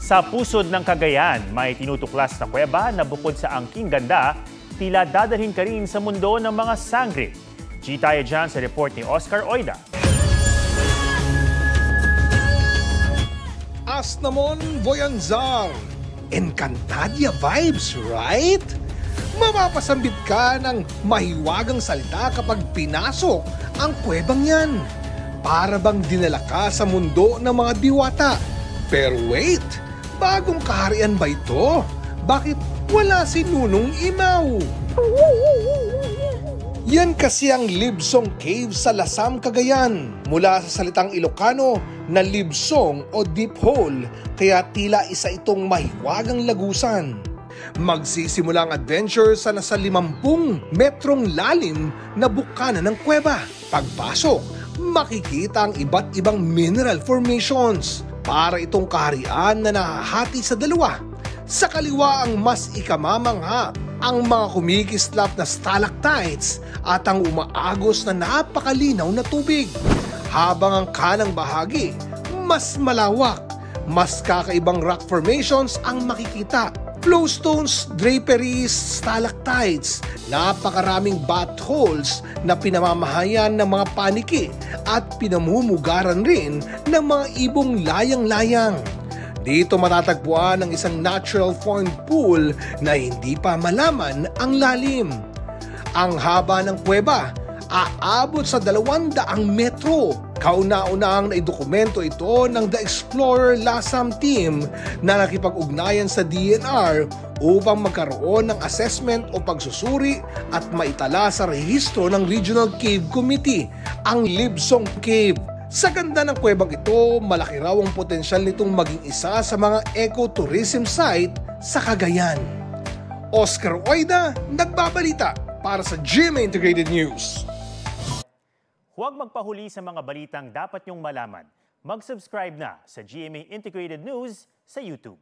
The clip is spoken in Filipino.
Sa pusod ng Cagayan, may tinutuklas na kuweba na bukod sa angking ganda, tila dadalhin ka rin sa mundo ng mga sangre. Tayo dyan sa report ni Oscar Oida. Asnamon Voyanzar. Encantadia vibes, right? Mapapasambit ka ng mahiwagang salita kapag pinasok ang kuwebang yan. Para bang dinala ka sa mundo ng mga diwata. Pero wait, bagong kaharian ba ito? Bakit wala si Nunong Imaw? Yan kasi ang Libsong Cave sa Lasam, Cagayan. Mula sa salitang Ilocano na libsong o deep hole, kaya tila isa itong mahiwagang lagusan. Magsisimula ang adventure sa nasa 50 metrong lalim na bukana ng kuweba. Pagpasok, makikita ang iba't ibang mineral formations. Para itong kaharian na nahahati sa dalawa. Sa kaliwa ang mas ikamamangha, ang mga kumikislap na stalactites at ang umaagos na napakalinaw na tubig. Habang ang kanang bahagi, mas malawak, mas kakaibang rock formations ang makikita. Flowstones, draperies, stalactites, napakaraming holes na pinamamahayan ng mga paniki at pinamumugaran rin ng mga ibong layang-layang. Dito matatagpuan ang isang natural formed pool na hindi pa malaman ang lalim. Ang haba ng kuweba, aabot sa 200 metro. Kauna-unahang naidokumento ito ng The Explorer Lasam Team na nakipag-ugnayan sa DNR upang magkaroon ng assessment o pagsusuri at maitala sa rehistro ng Regional Cave Committee, ang Libsong Cave. Sa ganda ng kuwebang ito, malaki raw ang potensyal nitong maging isa sa mga ecotourism site sa Cagayan. Oscar Oida, nagbabalita para sa GMA Integrated News. Huwag magpahuli sa mga balitang dapat niyong malaman. Mag-subscribe na sa GMA Integrated News sa YouTube.